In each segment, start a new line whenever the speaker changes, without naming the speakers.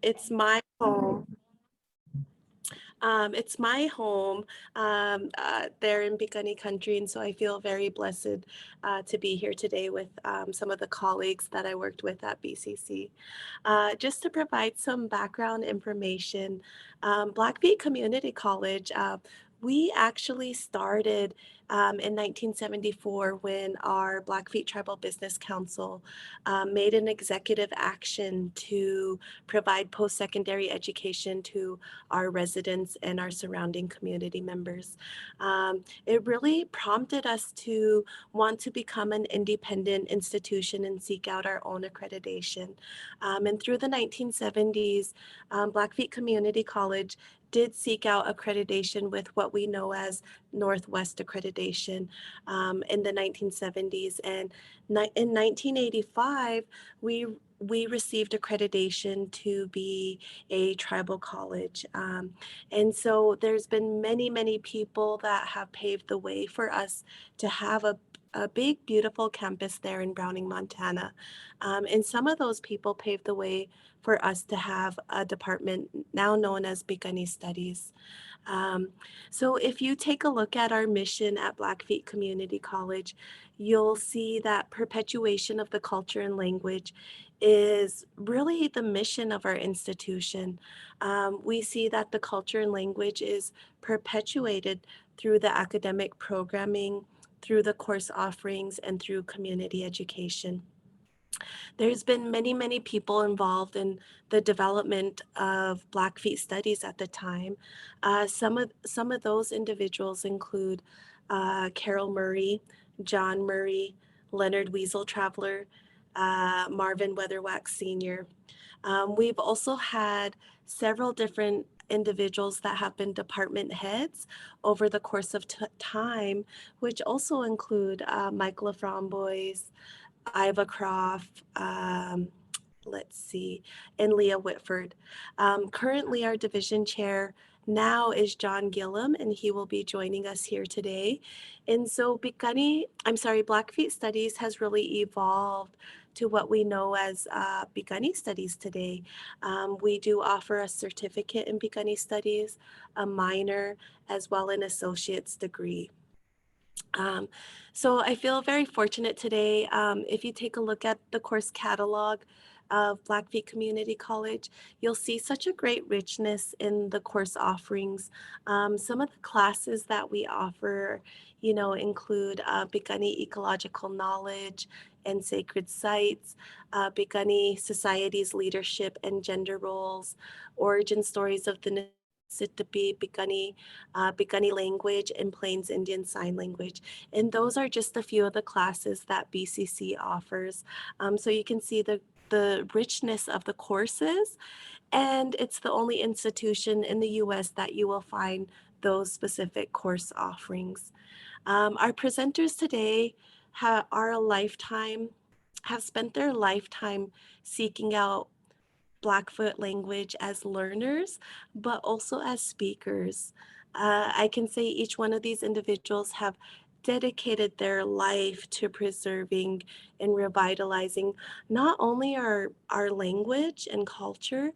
It's my home. It's my home there in Picani country, and so I feel very blessed to be here today with some of the colleagues that I worked with at BCC. Just to provide some background information, Blackfeet Community College, we actually started in 1974 when our Blackfeet Tribal Business Council made an executive action to provide post-secondary education to our residents and our surrounding community members. It really prompted us to want to become an independent institution and seek out our own accreditation. And through the 1970s, Blackfeet Community College did seek out accreditation with what we know as Northwest accreditation in the 1970s. And in 1985, we received accreditation to be a tribal college. And so there's been many, many people that have paved the way for us to have a big, beautiful campus there in Browning, Montana. And some of those people paved the way for us to have a department now known as Picani Studies. Um, so if you take a look at our mission at Blackfeet Community College, you'll see that perpetuation of the culture and language is really the mission of our institution. We see that the culture and language is perpetuated through the academic programming, through the course offerings, and through community education. There's been many, many people involved in the development of Blackfeet studies at the time. Some of those individuals include Carol Murray, John Murray, Leonard Weasel Traveler, Marvin Weatherwax Sr. We've also had several different individuals that have been department heads over the course of time, which also include Mike LaFramboise, Iva Croft, let's see, and Leah Whitford. Currently, our division chair now is John Gilham, and he will be joining us here today. And so Blackfeet Studies has really evolved to what we know as Picani Studies today. We do offer a certificate in Picani Studies, a minor, as well as an associate's degree. Um, so I feel very fortunate today. If you take a look at the course catalog of Blackfeet Community College, you'll see such a great richness in the course offerings. Some of the classes that we offer, include Picani Ecological Knowledge and Sacred Sites, Picani Society's Leadership and Gender Roles, Origin Stories of the Mississippi, Picani language, and Plains Indian Sign Language. And those are just a few of the classes that BCC offers. So you can see the richness of the courses, and it's the only institution in the US that you will find those specific course offerings. Our presenters today are a lifetime, have spent their lifetime seeking out Blackfoot language as learners, but also as speakers. I can say each one of these individuals have dedicated their life to preserving and revitalizing not only our language and culture,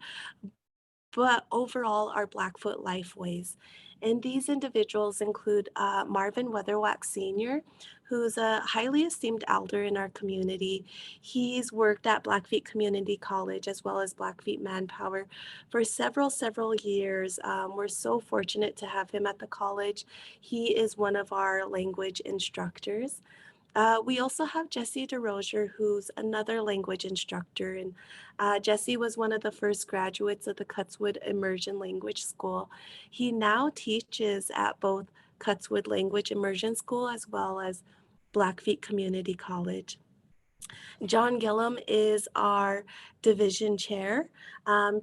but overall our Blackfoot lifeways. And these individuals include Marvin Weatherwax Sr., who's a highly esteemed elder in our community. He's worked at Blackfeet Community College as well as Blackfeet Manpower for several years. We're so fortunate to have him at the college. He is one of our language instructors. We also have Jesse DesRosier, who's another language instructor. And Jesse was one of the first graduates of the Cutswood Immersion Language School. He now teaches at both Cutswood Language Immersion School as well as Blackfeet Community College. John Gilham is our division chair.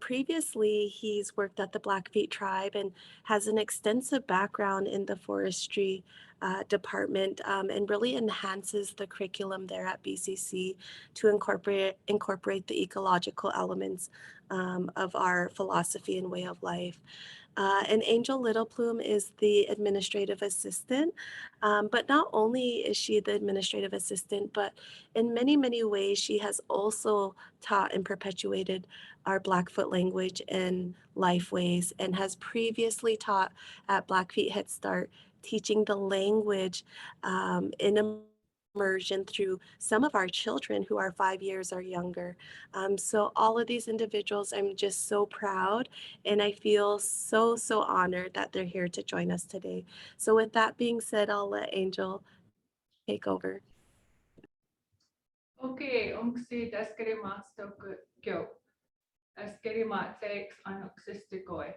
Previously, he's worked at the Blackfeet tribe and has an extensive background in the forestry department and really enhances the curriculum there at BCC to incorporate the ecological elements of our philosophy and way of life. And Angel Little Plume is the administrative assistant. But not only is she the administrative assistant, but in many, many ways, she has also taught and perpetuated our Blackfoot language and life ways, and has previously taught at Blackfeet Head Start, teaching the language in immersion through some of our children who are 5 years or younger. So all of these individuals, I'm just so proud, and I feel so, so honored that they're here to join us today. So with that being said, I'll let Angel take over.
Okay, onksi täskeri maastokyo äskeri maatseeks anoksistikoi.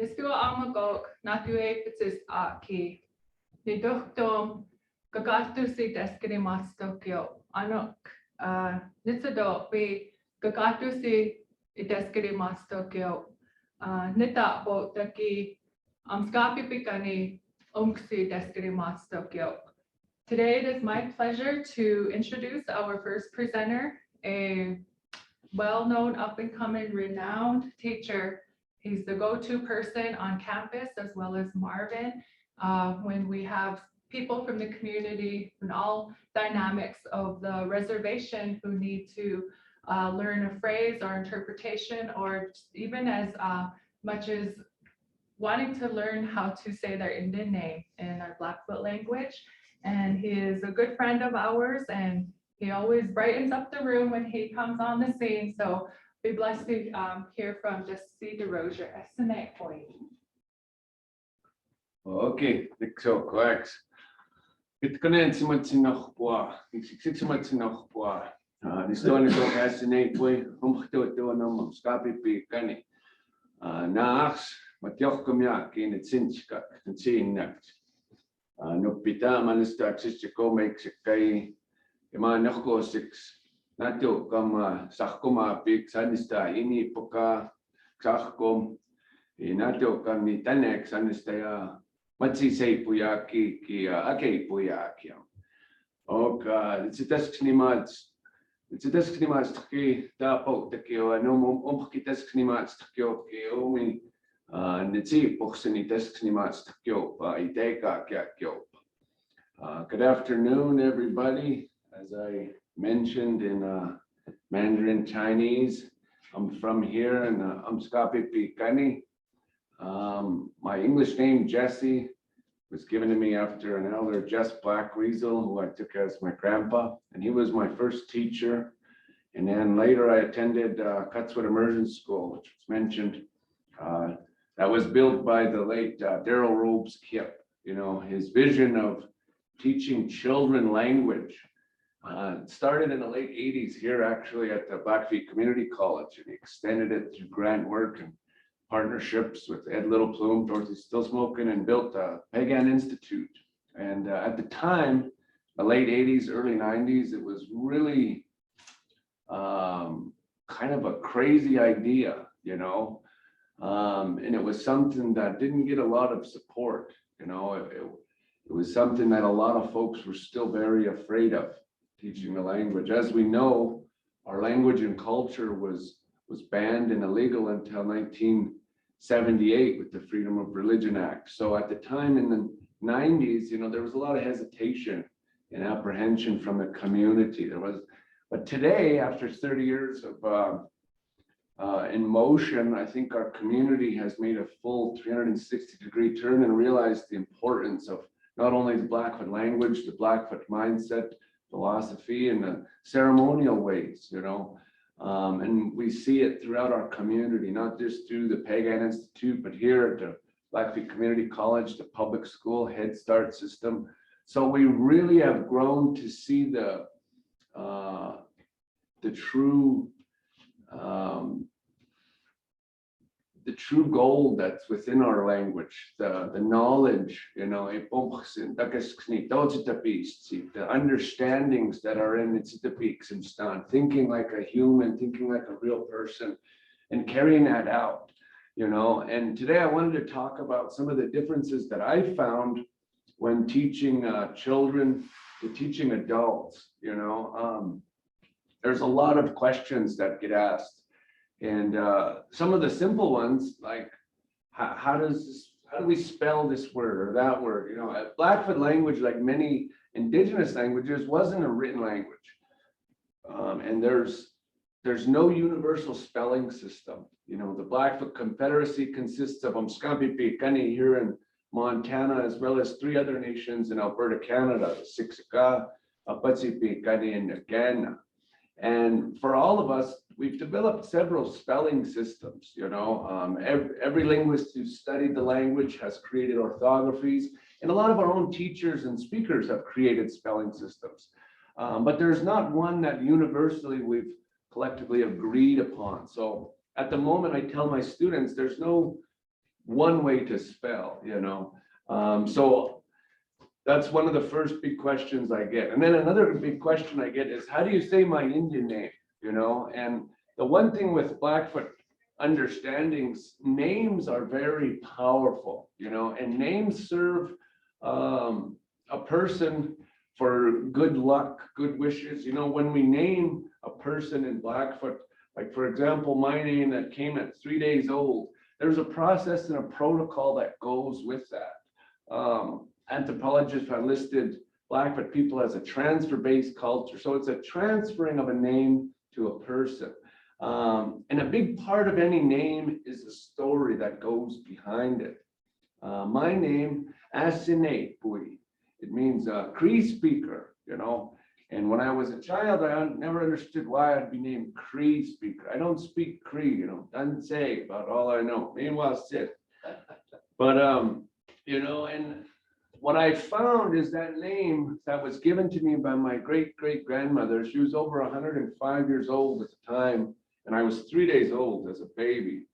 Listua amagok natueipitsis aki. Ni dohtom gagatusi täskeri maastokyo anok nitsadopi gagatusi täskeri maastokyo nita potaki amskapi pikani onksi täskeri maastokyo. Today, it is my pleasure to introduce our first presenter, a well-known, up-and-coming, renowned teacher. He's the go-to person on campus, as well as Marvin, when we have people from the community and all dynamics of the reservation who need to learn a phrase or interpretation, or even as much as wanting to learn how to say their Indian name in our Blackfoot language. And he is a good friend of ours, and he always brightens up the room when he comes on the scene. So be blessed to hear from DesRosier.
Okay, so correct. It connects much enough for six months enough for the story so fascinating way. To no scapi picani. Nax, Matyokumyak in its inchka and seeing next. No pita manustaksis to go make Kai Emanoko 6. Nato come Sakuma big sanista ini poka Sakom. Nato come ni Tanex anistaya. Matsi say Puyaki ki Ake Puyaki. Oh God, it's a desk nimats. It's a desk nimats to da po the kio. No umki desk nimats to kio omi. Nitsi boxini desk nimats to kio. Ideka kyo. Good afternoon, everybody. As I mentioned in Mandarin Chinese, I'm from here in Amskapi Pikani. My English name, Jesse, was given to me after an elder, Jess Blackweasel, who I took as my grandpa, and he was my first teacher. And then later I attended Cutswood Immersion School, which was mentioned. That was built by the late Daryl Robes Kip. You know, his vision of teaching children language started in the late 80s here actually at the Blackfeet Community College, and he extended it through grant work and partnerships with Ed Little Plume, Dorothy Still Smoking, and built a Pagan Institute. And at the time, the late 80s, early 90s, it was really kind of a crazy idea, you know, and it was something that didn't get a lot of support, you know. It was something that a lot of folks were still very afraid of, teaching the language. As we know, our language and culture was banned and illegal until 1978 with the Freedom of Religion Act. So at the time in the 90s, you know, there was a lot of hesitation and apprehension from the community. But today, after 30 years of in motion, I think our community has made a full 360-degree turn and realized the importance of not only the Blackfoot language, the Blackfoot mindset, philosophy, and the ceremonial ways, you know. And we see it throughout our community, not just through the Pagan Institute, but here at the Blackfeet Community College, the public school Head Start system. So we really have grown to see the true gold that's within our language, the knowledge, you know, the understandings that are in its thinking like a human, thinking like a real person, and carrying that out, you know. And today I wanted to talk about some of the differences that I found when teaching children to teaching adults, you know. There's a lot of questions that get asked. And some of the simple ones, like how do we spell this word or that word? You know, Blackfoot language, like many indigenous languages, wasn't a written language. And there's no universal spelling system. You know, the Blackfoot Confederacy consists of Amskapi here in Montana, as well as 3 other nations in Alberta, Canada, the Siksika, Apatsipikani, and Nagana. And for all of us, we've developed several spelling systems. You know, every linguist who's studied the language has created orthographies, and a lot of our own teachers and speakers have created spelling systems. But there's not one that universally we've collectively agreed upon. So at the moment, I tell my students, there's no one way to spell, you know. So that's one of the first big questions I get. And then another big question I get is, how do you say my Indian name, you know? And the one thing with Blackfoot understandings, names are very powerful, you know, and names serve a person for good luck, good wishes. You know, when we name a person in Blackfoot, like for example, my name that came at 3 days old, there's a process and a protocol that goes with that. Anthropologists have listed Blackfoot people as a transfer-based culture. So it's a transferring of a name to a person. And a big part of any name is the story that goes behind it. My name, Asine Pui, it means Cree speaker, you know. And when I was a child, I never understood why I'd be named Cree speaker. I don't speak Cree, you know, doesn't say about all I know. Meanwhile, sit. But, you know, and what I found is that name that was given to me by my great-great-grandmother. She was over 105 years old at the time, and I was 3 days old as a baby.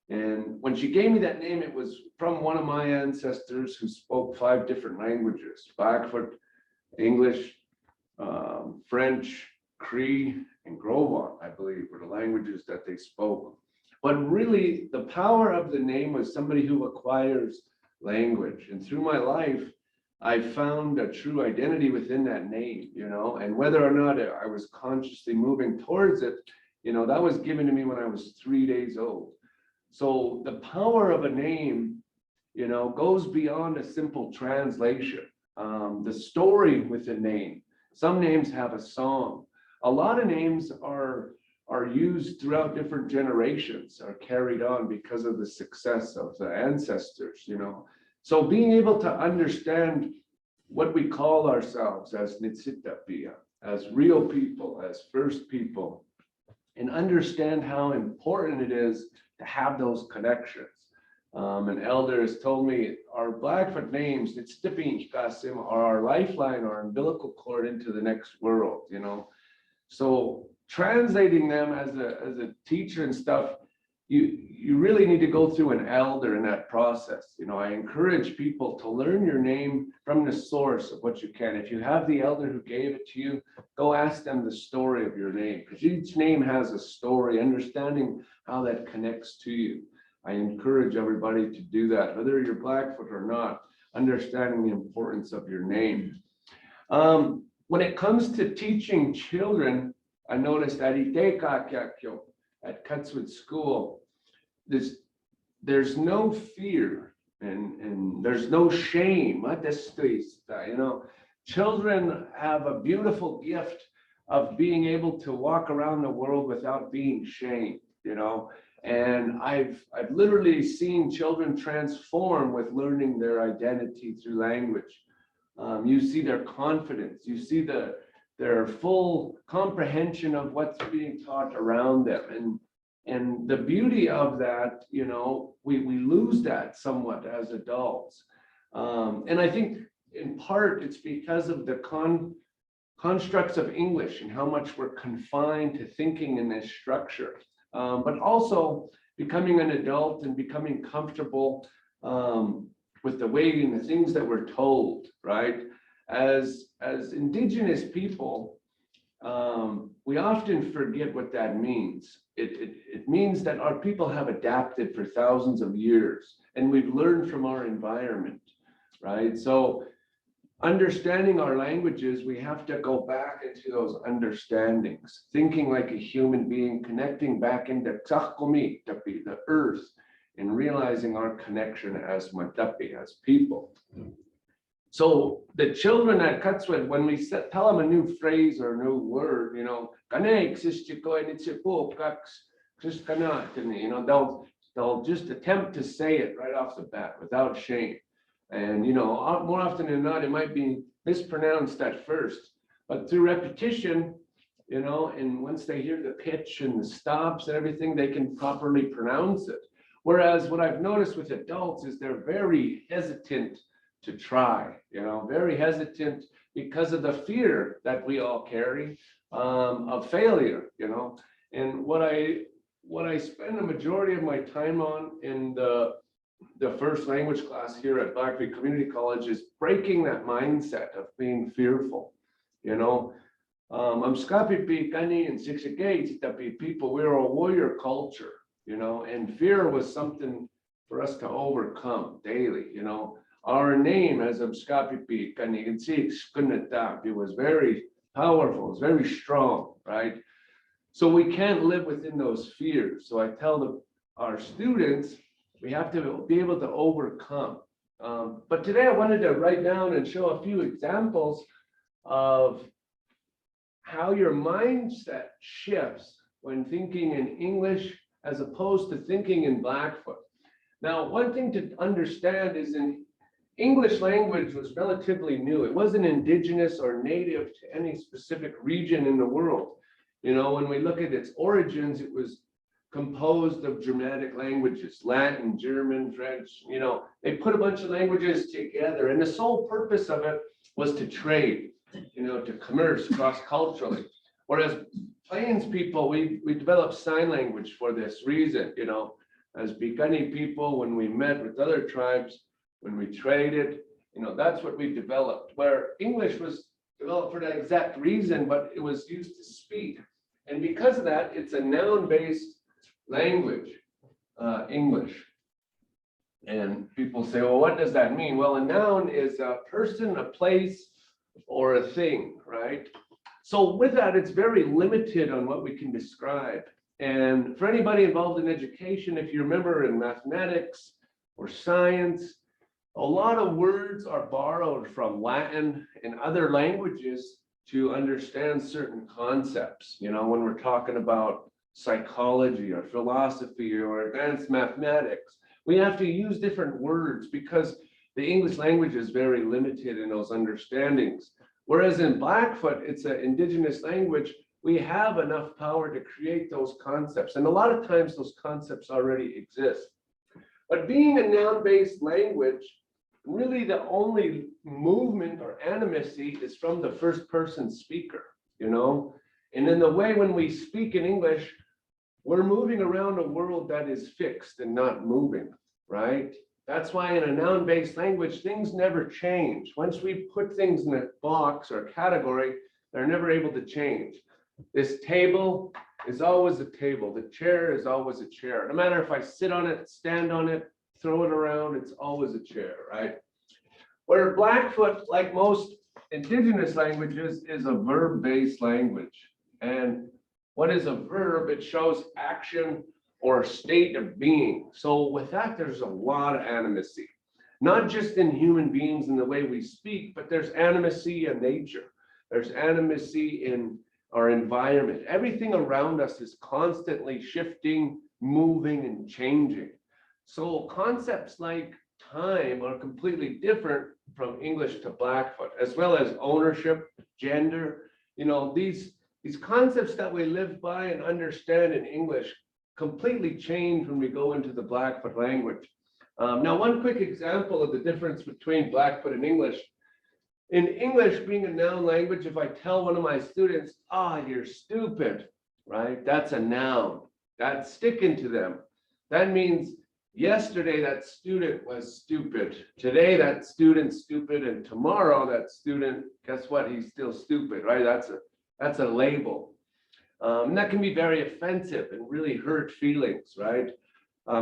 And when she gave me that name, it was from one of my ancestors who spoke 5 different languages: Blackfoot, English, French, Cree, and Grovon, I believe, were the languages that they spoke. But really, the power of the name was somebody who acquires language. And through my life, I found a true identity within that name, you know, and whether or not I was consciously moving towards it, you know, that was given to me when I was 3 days old. So the power of a name, you know, goes beyond a simple translation. The story with a name. Some names have a song. A lot of names are used throughout different generations, are carried on because of the success of the ancestors, you know. So being able to understand what we call ourselves as Nitsitapia, as real people, as first people, and understand how important it is to have those connections. An elder has told me our Blackfoot names, Nitsitapin Kasim, are our lifeline, our umbilical cord into the next world, you know. So translating them as a teacher and stuff, you really need to go through an elder in that process. You know, I encourage people to learn your name from the source of what you can. If you have the elder who gave it to you, go ask them the story of your name, because each name has a story, understanding how that connects to you. I encourage everybody to do that, whether you're Blackfoot or not, understanding the importance of your name. When it comes to teaching children, I noticed at at Cutswood School, there's no fear and there's no shame. You know, children have a beautiful gift of being able to walk around the world without being shamed, you know. And I've literally seen children transform with learning their identity through language. You see their confidence, you see their full comprehension of what's being taught around them. And the beauty of that, you know, we lose that somewhat as adults. And I think in part it's because of the constructs of English and how much we're confined to thinking in this structure. But also becoming an adult and becoming comfortable with the way and the things that we're told, right? As Indigenous people, we often forget what that means. It means that our people have adapted for thousands of years, and we've learned from our environment, right? So understanding our languages, we have to go back into those understandings, thinking like a human being, connecting back into the earth, and realizing our connection as Matapi, as people. So the children at Cutswood, when we tell them a new phrase or a new word, you know, they'll just attempt to say it right off the bat without shame. And, you know, more often than not, it might be mispronounced at first, but through repetition, you know, and once they hear the pitch and the stops and everything, they can properly pronounce it. Whereas what I've noticed with adults is they're very hesitant to try, you know, very hesitant because of the fear that we all carry of failure, you know. And what I spend the majority of my time on in the first language class here at Blackfeet Community College is breaking that mindset of being fearful, you know. I'm Skapipi, Kani, and Sixigate, Tapi people, we're a warrior culture, you know, and fear was something for us to overcome daily, you know. Our name as Skapipi, Kani, and Sixkunatap, it was very powerful, it's very strong, right? So we can't live within those fears. So I tell our students, we have to be able to overcome. But today I wanted to write down and show a few examples of how your mindset shifts when thinking in English as opposed to thinking in Blackfoot. Now, one thing to understand is in English language was relatively new. It wasn't indigenous or native to any specific region in the world. You know, when we look at its origins, it was composed of Germanic languages, Latin, German, French, you know, they put a bunch of languages together. And the sole purpose of it was to trade, you know, to commerce cross-culturally. Whereas Plains people, we developed sign language for this reason, you know, as Bikani people, when we met with other tribes, when we traded, you know, that's what we developed, where English was developed for that exact reason, but it was used to speak. And because of that, it's a noun-based language, English. And people say, well, what does that mean? Well, a noun is a person, a place, or a thing, right? So with that, it's very limited on what we can describe. And for anybody involved in education, if you remember in mathematics or science, a lot of words are borrowed from Latin and other languages to understand certain concepts. You know, when we're talking about psychology or philosophy or advanced mathematics, we have to use different words because the English language is very limited in those understandings. Whereas in Blackfoot, it's an indigenous language, we have enough power to create those concepts. And a lot of times those concepts already exist. But being a noun-based language, really the only movement or animacy is from the first person speaker, you know? And in the way when we speak in English, we're moving around a world that is fixed and not moving, right? That's why in a noun-based language, things never change. Once we put things in a box or a category, they're never able to change. This table is always a table. The chair is always a chair. No matter if I sit on it, stand on it, throw it around, it's always a chair, right? Where Blackfoot, like most indigenous languages, is a verb-based language. And what is a verb? It shows action or a state of being. So with that, there's a lot of animacy, not just in human beings in the way we speak, but there's animacy in nature. There's animacy in our environment. Everything around us is constantly shifting, moving, and changing. So concepts like time are completely different from English to Blackfoot, as well as ownership, gender. You know, these concepts that we live by and understand in English completely change when we go into the Blackfoot language. Now, one quick example of the difference between Blackfoot and English. In English, being a noun language, if I tell one of my students, you're stupid, right? That's a noun. That's sticking to them. That means yesterday that student was stupid. Today that student's stupid, and tomorrow that student, guess what? He's still stupid, right? That's a label. And that can be very offensive and really hurt feelings, right?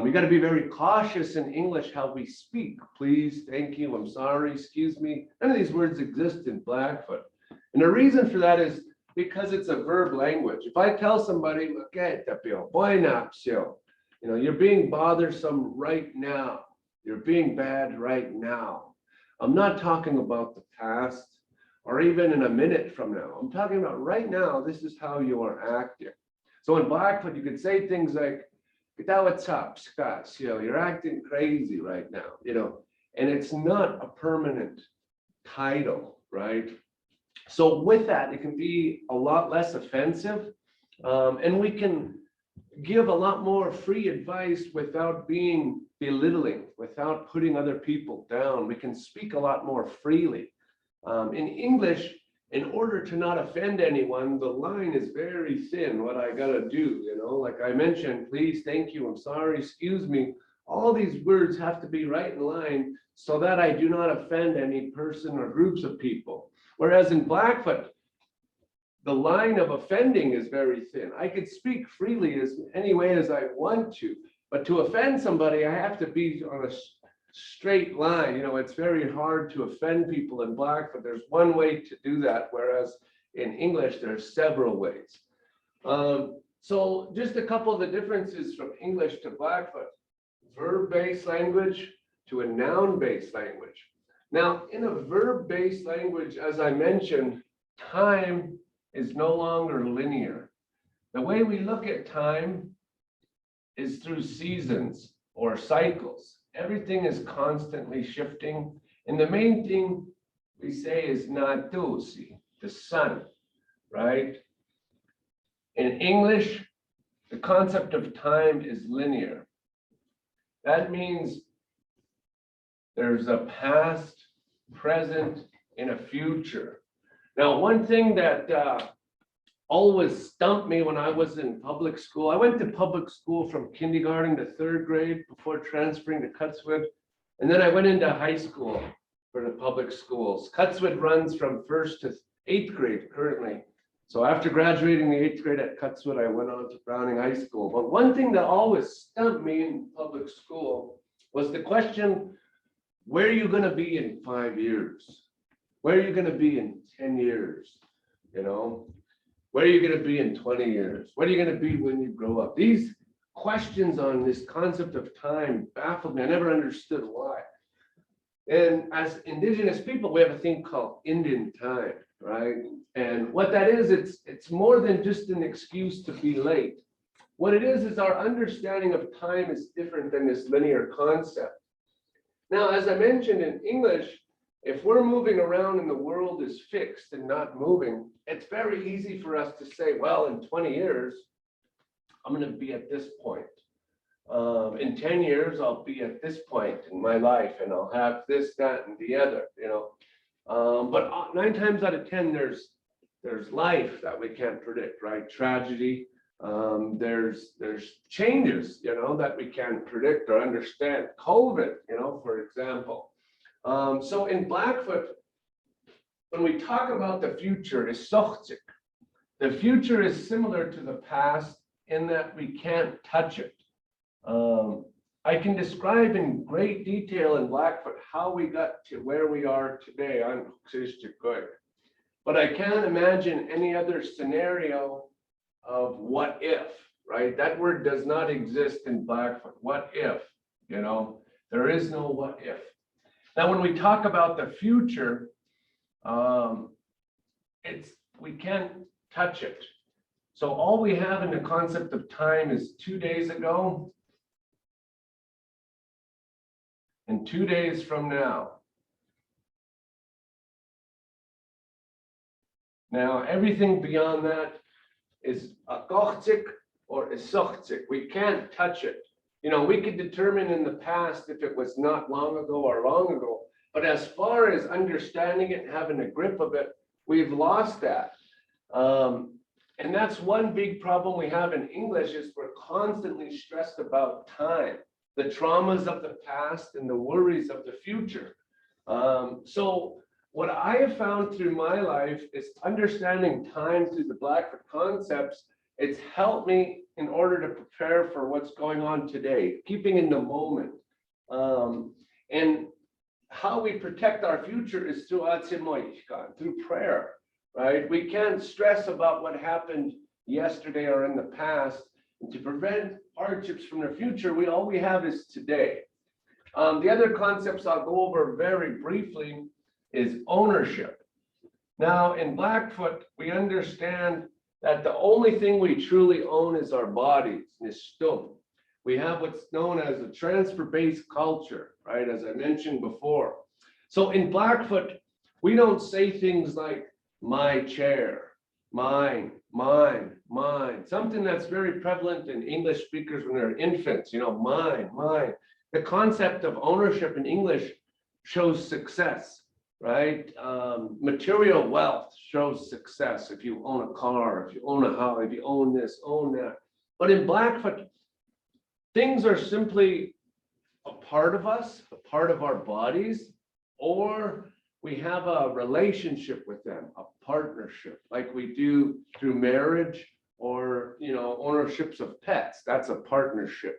We got to be very cautious in English how we speak. Please, thank you, I'm sorry, excuse me. None of these words exist in Blackfoot. And the reason for that is because it's a verb language. If I tell somebody, okay, tapio, boy napsio, You know, you're being bothersome right now. You're being bad right now. I'm not talking about the past or even in a minute from now. I'm talking about right now, this is how you are acting. So in Blackfoot, you could say things like, what's up, Scott? You know, you're acting crazy right now, you know, and it's not a permanent title, right? So with that, it can be a lot less offensive, and we can give a lot more free advice without being belittling, without putting other people down. We can speak a lot more freely. In English, in order to not offend anyone, the line is very thin, what I gotta do, you know, like I mentioned, please, thank you, I'm sorry, excuse me. All these words have to be right in line so that I do not offend any person or groups of people. Whereas in Blackfoot, the line of offending is very thin. I could speak freely as any way as I want to, but to offend somebody, I have to be on a straight line. You know, it's very hard to offend people in Blackfoot. There's one way to do that, whereas in English, there's several ways. So just a couple of the differences from English to Blackfoot: verb-based language to a noun-based language. Now, in a verb-based language, as I mentioned, time is no longer linear. The way we look at time is through seasons or cycles. Everything is constantly shifting. And the main thing we say is natusi, the sun, right? In English, the concept of time is linear. That means there's a past, present, and a future. Now, one thing that always stumped me when I was in public school, I went to public school from kindergarten to third grade before transferring to Cutswood. And then I went into high school for the public schools. Cutswood runs from 1st to 8th grade currently. So after graduating the 8th grade at Cutswood, I went on to Browning High School. But one thing that always stumped me in public school was the question, where are you going to be in 5 years? Where are you going to be in 10 years? You know, where are you going to be in 20 years? What are you going to be when you grow up? These questions on this concept of time baffled me. I never understood why. And as Indigenous people, we have a thing called Indian time, right? And what that is, it's more than just an excuse to be late. What it is our understanding of time is different than this linear concept. Now, as I mentioned in English, if we're moving around and the world is fixed and not moving, it's very easy for us to say, well, in 20 years, I'm going to be at this point. In 10 years, I'll be at this point in my life and I'll have this, that, and the other, you know. But 9 times out of 10, there's life that we can't predict, right? Tragedy. There's changes, you know, that we can't predict or understand. COVID, you know, for example. So in Blackfoot, when we talk about the future, is sochzik. The future is similar to the past in that we can't touch it. I can describe in great detail in Blackfoot how we got to where we are today on Ksishchikoy. But I can't imagine any other scenario of what if, right? That word does not exist in Blackfoot. What if, you know, there is no what if. Now, when we talk about the future, we can't touch it. So all we have in the concept of time is 2 days ago and 2 days from now. Now, everything beyond that is a kochzik or a sochzik. We can't touch it. You know, we could determine in the past if it was not long ago or long ago, but as far as understanding it and having a grip of it, we've lost that. And that's one big problem we have in English is we're constantly stressed about time, the traumas of the past and the worries of the future. So what I have found through my life is understanding time through the Blackfoot concepts. It's helped me in order to prepare for what's going on today, keeping in the moment. And how we protect our future is through atzimoyishkan, through prayer, right? We can't stress about what happened yesterday or in the past. And to prevent hardships from their future. All we have is today. The other concepts I'll go over very briefly is ownership. Now, in Blackfoot, we understand that the only thing we truly own is our bodies. We have what's known as a transfer-based culture, right? As I mentioned before. So in Blackfoot, we don't say things like my chair, mine, mine, mine. Something that's very prevalent in English speakers when they're infants, mine, mine. The concept of ownership in English shows success, right? Material wealth shows success. If you own a car, if you own a house, if you own this, own that. But in Blackfoot, things are simply a part of us, a part of our bodies, or we have a relationship with them, a partnership, like we do through marriage or, ownerships of pets. That's a partnership.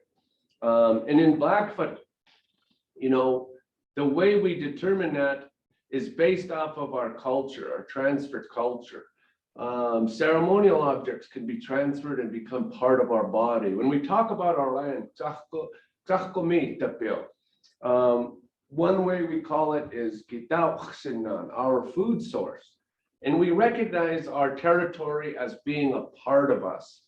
And in Blackfoot, the way we determine that is based off of our culture, our transferred culture. Ceremonial objects can be transferred and become part of our body. When we talk about our land, one way we call it is our food source. And we recognize our territory as being a part of us.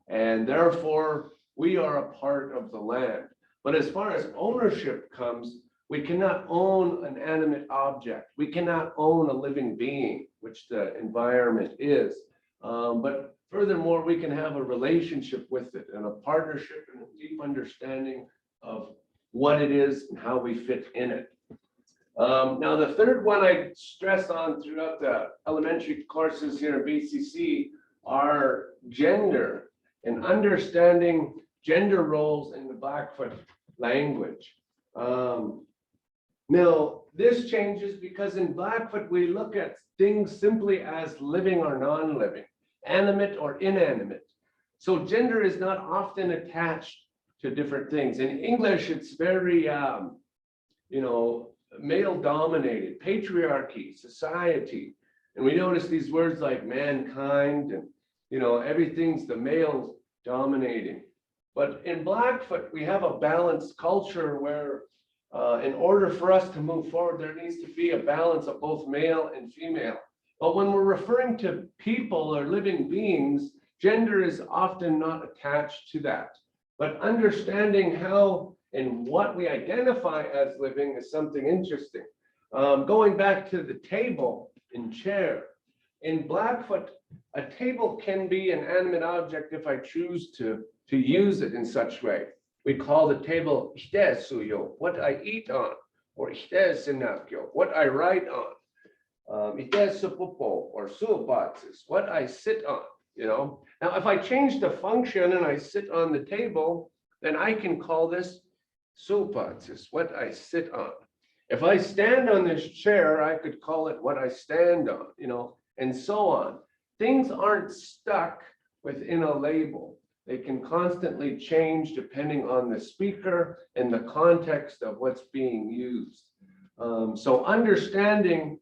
And therefore, we are a part of the land. But as far as ownership comes, we cannot own an animate object. We cannot own a living being, which the environment is. But furthermore, we can have a relationship with it and a partnership and a deep understanding of what it is and how we fit in it. Now, the third one I stress on throughout the elementary courses here at BCC are gender and understanding gender roles in the Blackfoot language. Now, this changes because in Blackfoot, we look at things simply as living or non-living, animate or inanimate. So gender is not often attached to different things. In English, it's very, male-dominated, patriarchy, society. And we notice these words like mankind and, everything's the male dominating. But in Blackfoot, we have a balanced culture where in order for us to move forward, there needs to be a balance of both male and female. But when we're referring to people or living beings, gender is often not attached to that. But understanding how and what we identify as living is something interesting. Going back to the table and chair, in Blackfoot, a table can be an animate object if I choose to use it in such way. We call the table what I eat on, or what I write on. Or what I sit on. Now, if I change the function and I sit on the table, then I can call this what I sit on. If I stand on this chair, I could call it what I stand on, and so on. Things aren't stuck within a label. They can constantly change depending on the speaker and the context of what's being used. So understanding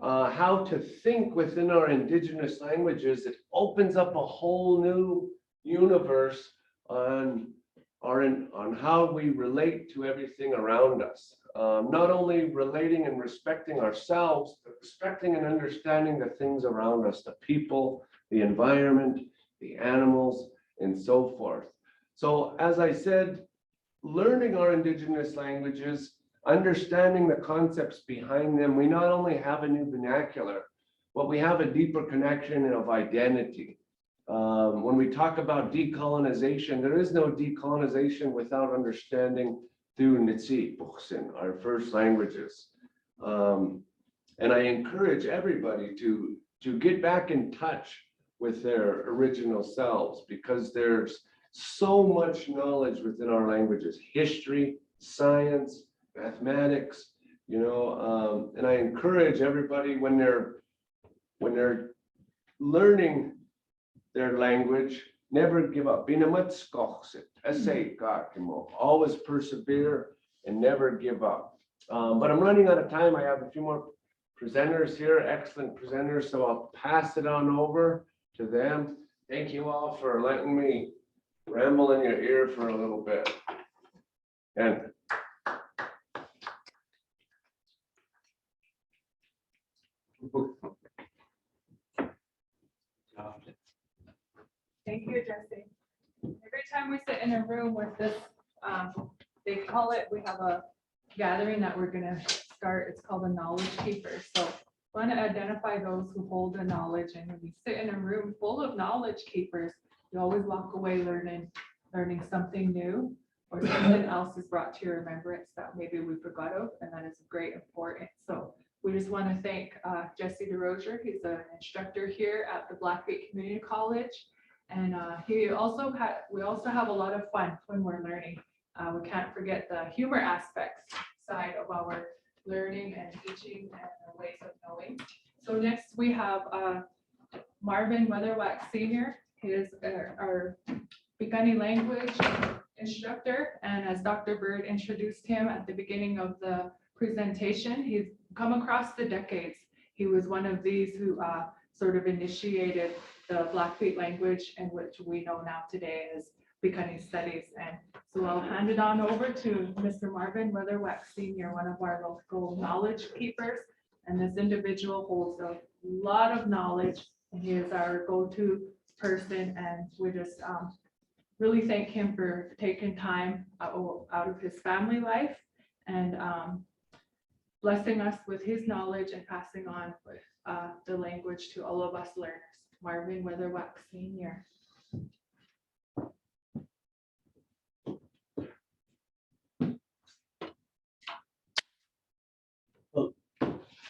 how to think within our Indigenous languages, it opens up a whole new universe on how we relate to everything around us. Not only relating and respecting ourselves, but respecting and understanding the things around us, the people, the environment, the animals, and so forth. So as I said, learning our Indigenous languages, understanding the concepts behind them, we not only have a new vernacular, but we have a deeper connection of identity. When we talk about decolonization, there is no decolonization without understanding through Nitsi, our first languages. And I encourage everybody to get back in touch with their original selves, because there's so much knowledge within our languages, history, science, mathematics, and I encourage everybody when they're learning their language, never give up. Always persevere and never give up. But I'm running out of time. I have a few more presenters here, excellent presenters, so I'll pass it on over to them. Thank you all for letting me ramble in your ear for a little bit. And
Thank you, Jesse. Every time we sit in a room with this, they call it, we have a gathering that we're gonna start. It's called a knowledge keeper. So want to identify those who hold the knowledge, and when we sit in a room full of knowledge keepers, you always walk away learning something new, or something else is brought to your remembrance that maybe we forgot of, and that is great important. So we just want to thank Jesse DesRosier. He's an instructor here at the Blackfeet Community College, and we also have a lot of fun when we're learning. We can't forget the humor aspects side of our learning and teaching and our ways of knowing. So next we have Marvin Weatherwax Senior. He is our Piikani language instructor, and as Dr. Bird introduced him at the beginning of the presentation, he's come across the decades. He was one of these who sort of initiated the Blackfeet language, and which we know now today as Piikani studies. And so I'll hand it on over to Mr. Marvin Weatherwax Senior, one of our local knowledge keepers. And this individual holds a lot of knowledge, and he is our go-to person. And we just really thank him for taking time out of his family life and blessing us with his knowledge and passing on with the language to all of us learners. Marvin Weatherwax Senior.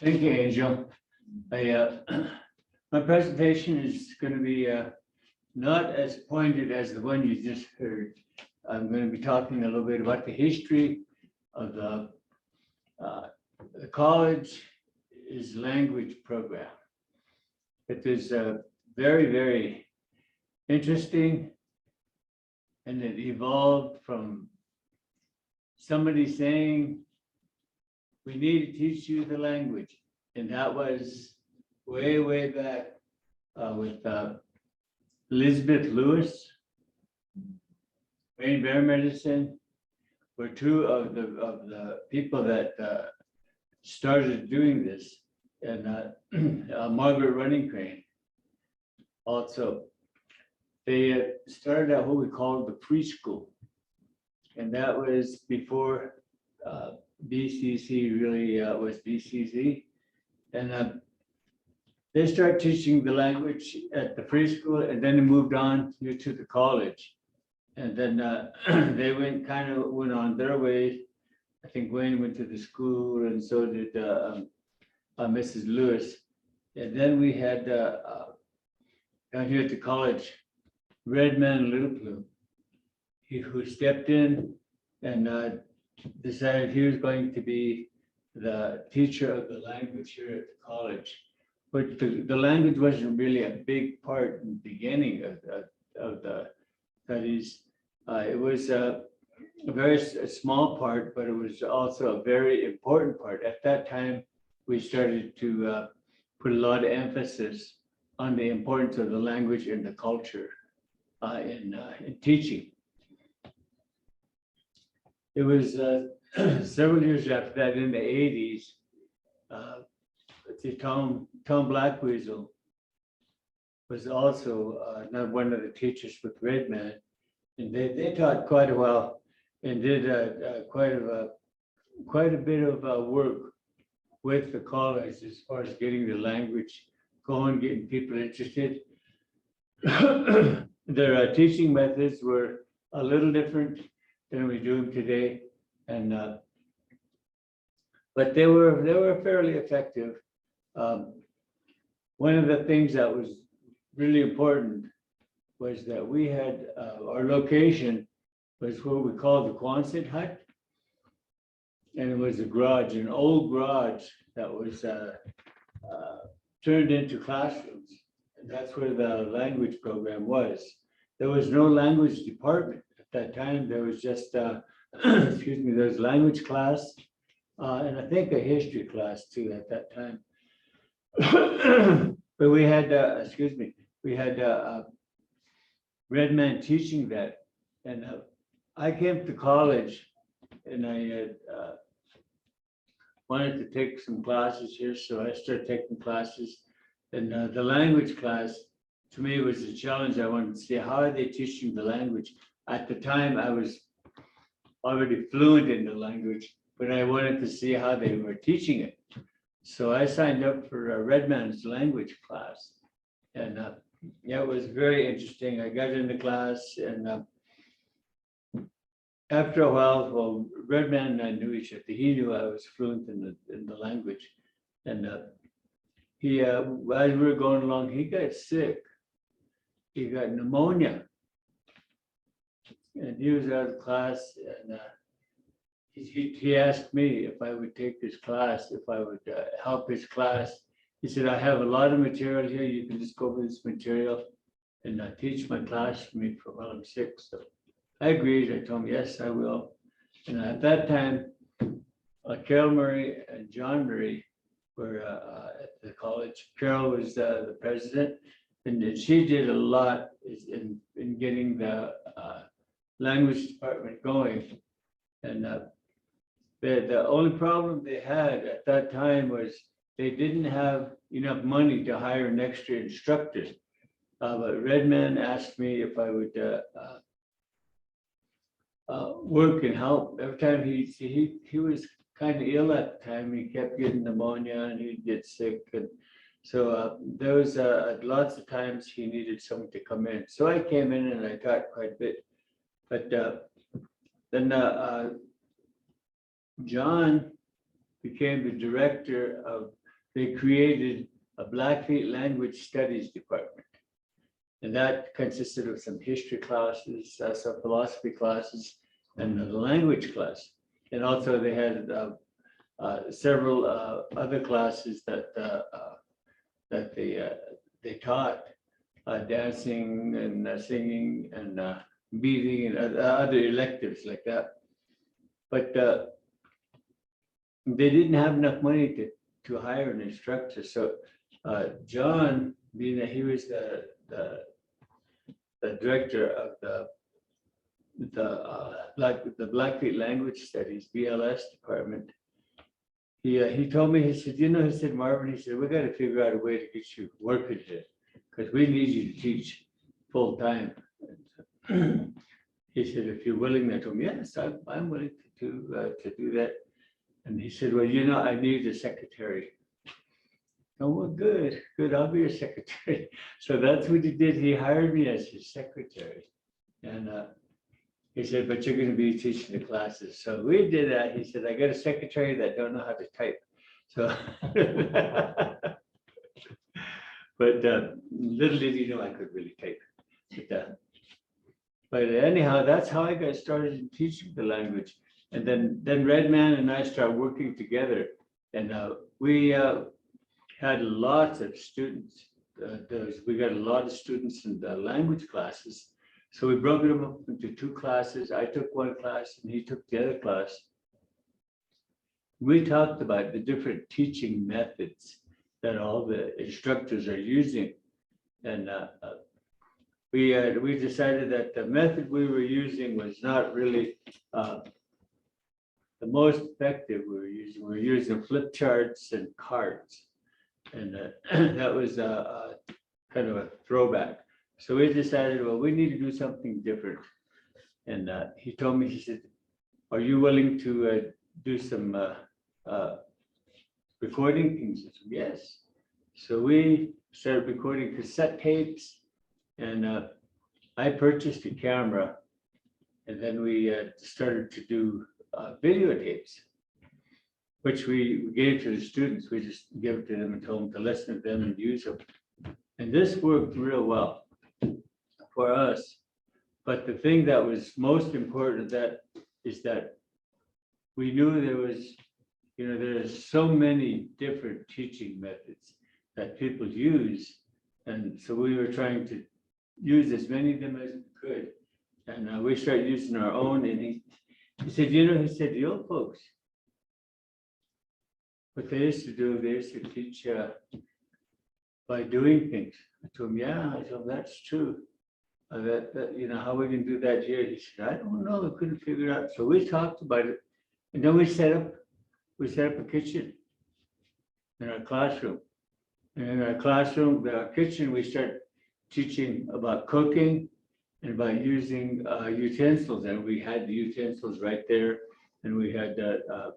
Thank you, Angel. My presentation is going to be not as pointed as the one you just heard. I'm going to be talking a little bit about the history of the college's language program. It is very, very interesting, and it evolved from somebody saying, we need to teach you the language. And that was way, way back with Elizabeth Lewis, Wayne Bear Medicine were two of the people that started doing this, and Margaret Running Crane also. They started out what we called the preschool, and that was before BCC really was BCC, and they started teaching the language at the preschool, and then they moved on to the college, and then they went on their way. I think Wayne went to the school, and so did Mrs. Lewis, and then we had down here at the college, Red Man Little Plume, who stepped in and decided he was going to be the teacher of the language here at the college. But the language wasn't really a big part in the beginning of the studies. It was a very small part, but it was also a very important part. At that time, we started to put a lot of emphasis on the importance of the language and the culture in teaching. It was several years after that, in the 80s, Tom Blackweasel was also not one of the teachers with Redman, and they taught quite a while and did quite a bit of work with the college as far as getting the language going, getting people interested. Their teaching methods were a little different than we do them today, and but they were fairly effective. One of the things that was really important was that we had our location was what we called the Quonset hut, and it was a garage, an old garage that was turned into classrooms, and that's where the language program was. There was no language department at that time. There was just excuse me, there was language class and I think a history class too at that time. But we had we had Red Man teaching that And I came to college and I had wanted to take some classes here, so I started taking classes. And the language class, to me, was a challenge. I wanted to see how are they teaching the language. At the time, I was already fluent in the language, but I wanted to see how they were teaching it. So I signed up for Redman's language class. And yeah, it was very interesting. I got into class, and after a while, well, Redman and I knew each other. He knew I was fluent in the language. And he, as we were going along, he got sick. He got pneumonia. And he was out of class, and he asked me if I would take his class, if I would help his class. He said, I have a lot of material here. You can just go over this material and teach my class for me for while I'm sick. So I agreed. I told him, yes, I will. And at that time, Carol Murray and John Murray were at the college. Carol was the president, and she did a lot in getting the language department going. And the only problem they had at that time was they didn't have enough money to hire an extra instructor. But Redman asked me if I would work and help. Every time he was kind of ill at the time. He kept getting pneumonia and he'd get sick. And so there was lots of times he needed someone to come in. So I came in and I taught quite a bit. But then John became the director of, they created a Blackfeet language studies department. And that consisted of some history classes, some philosophy classes, and the language class. And also they had several other classes that they taught, dancing and singing and beading and other electives like that. But they didn't have enough money to hire an instructor. So John, being that he was the director of the Blackfeet Language Studies BLS department, he told me, he said, he said, Marvin, he said, we got to figure out a way to get you working here because we need you to teach full time. He said, if you're willing, I told him, yes, I'm willing to do that. And he said, well, I need a secretary. Oh, well, good, I'll be your secretary. So that's what he did. He hired me as his secretary. And he said, but you're going to be teaching the classes. So we did that. He said, I got a secretary that don't know how to type. So, but little did he know I could really type. But anyhow, that's how I got started in teaching the language. And then Redman and I started working together. And we had lots of students. We got a lot of students in the language classes. So we broke them up into two classes. I took one class and he took the other class. We talked about the different teaching methods that all the instructors are using. And we decided that the method we were using was not really the most effective. We were using flip charts and cards. And that was kind of a throwback. So we decided, well, we need to do something different. And he told me, he said, are you willing to do some recording things? I said, yes. So we started recording cassette tapes, and I purchased a camera, and then we started to do videotapes, which we gave to the students. We just gave it to them and told them to listen to them and use them. And this worked real well for us. But the thing that was most important is that we knew there was, there's so many different teaching methods that people use. And so we were trying to use as many of them as we could. And we started using our own. And he said, the old folks, what they used to do, they used to teach by doing things. I told him, yeah, I told him, that's true. how we can do that here. He said, I don't know, we couldn't figure it out. So we talked about it. And then we set up a kitchen in our classroom. And in our classroom, our kitchen, we start teaching about cooking and about using utensils. And we had the utensils right there. And we had a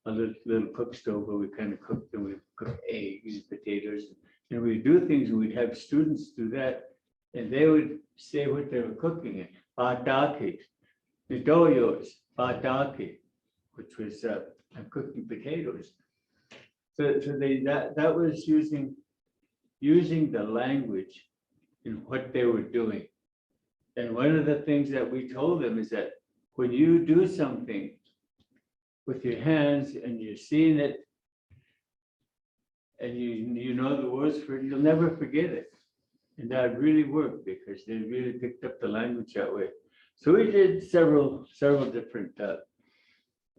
little cook stove where we kind of cooked, and we cooked eggs, potatoes, and we'd do things, and we'd have students do that. And they would say what they were cooking, pataki, the doyos, pataki, which was I'm cooking potatoes. So that was using the language in what they were doing. And one of the things that we told them is that when you do something with your hands and you're seeing it and you know the words for it, you'll never forget it. And that really worked because they really picked up the language that way. So we did several different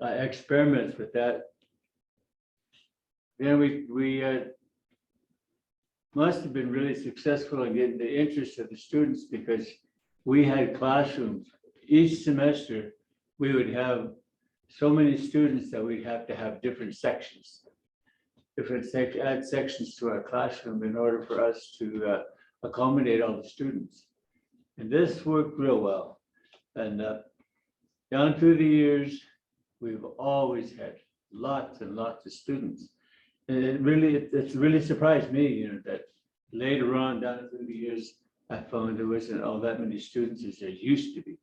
experiments with that. Then we must have been really successful in getting the interest of the students, because we had classrooms. Each semester, we would have so many students that we'd have to have different sections, add sections to our classroom in order for us to accommodate all the students. And this worked real well. And down through the years, we've always had lots and lots of students. And it's really surprised me, that later on down through the years, I found there wasn't all that many students as there used to be,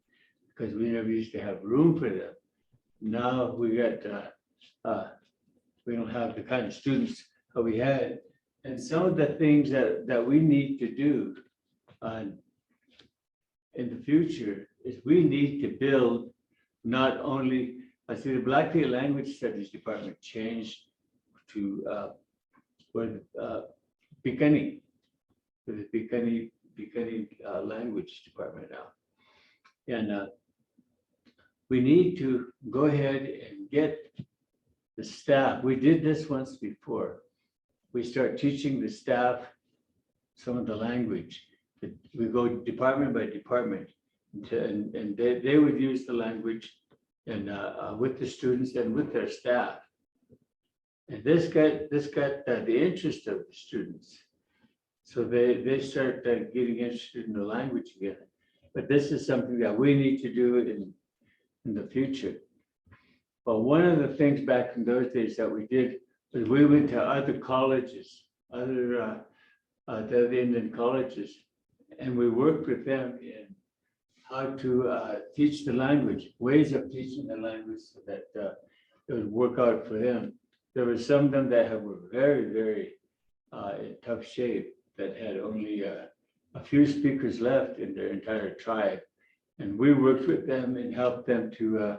because we never used to have room for them. Now we got, we don't have the kind of students that we had. And some of the things that we need to do in the future is we need to build not only, I see the Blackfeet Language Studies Department changed to Pikani, to the Pikani Language Department now. And we need to go ahead and get the staff. We did this once before. We start teaching the staff some of the language. We go department by department, and they would use the language and with the students and with their staff. And this got the interest of the students. So they start getting interested in the language again. But this is something that we need to do in the future. But one of the things back in those days that we did was we went to other colleges, other Indian colleges, and we worked with them in how to teach the language, ways of teaching the language so that it would work out for them. There were some of them that were very, very in tough shape, that had only a few speakers left in their entire tribe. And we worked with them and helped them to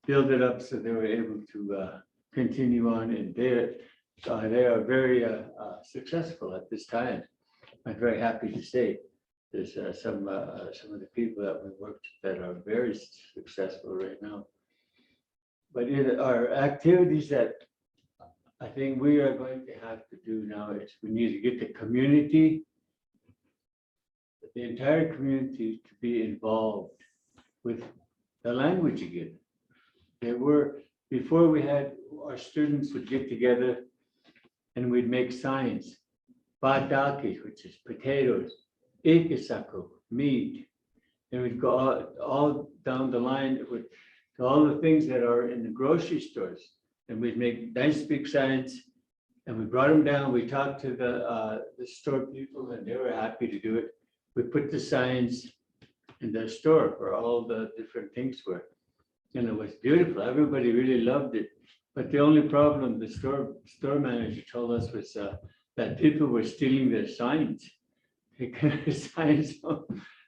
build it up so they were able to continue on. And they are very successful at this time. I'm very happy to say there's some of the people that we worked with that are very successful right now. But in our activities that I think we are going to have to do now is we need to get the community, the entire community, to be involved with the language again. Before we had, our students would get together and we'd make signs. Badaki, which is potatoes, ikisako, meat. And we'd go all down the line with all the things that are in the grocery stores. And we'd make nice big signs, and we brought them down. We talked to the store people, and they were happy to do it. We put the signs in the store where all the different things were, and it was beautiful. Everybody really loved it. But the only problem the store manager told us was that people were stealing their signs.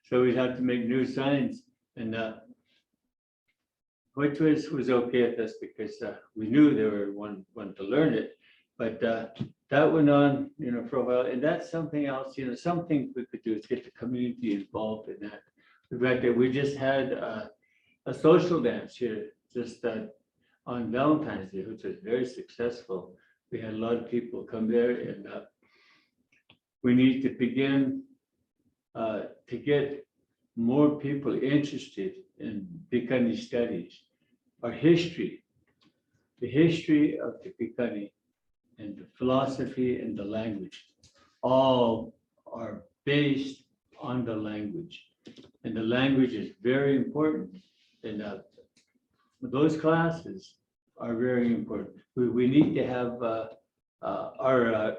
So we'd have to make new signs, and which was okay with us because we knew they were one to learn it. But that went on, for a while. And that's something else, something we could do is get the community involved in that. The fact that we just had a social dance here just on Valentine's Day, which was very successful. We had a lot of people come there, and we need to begin to get more people interested in Picani studies. Our history, the history of the Picani and the philosophy and the language, all are based on the language. And the language is very important. And those classes are very important. We need to have our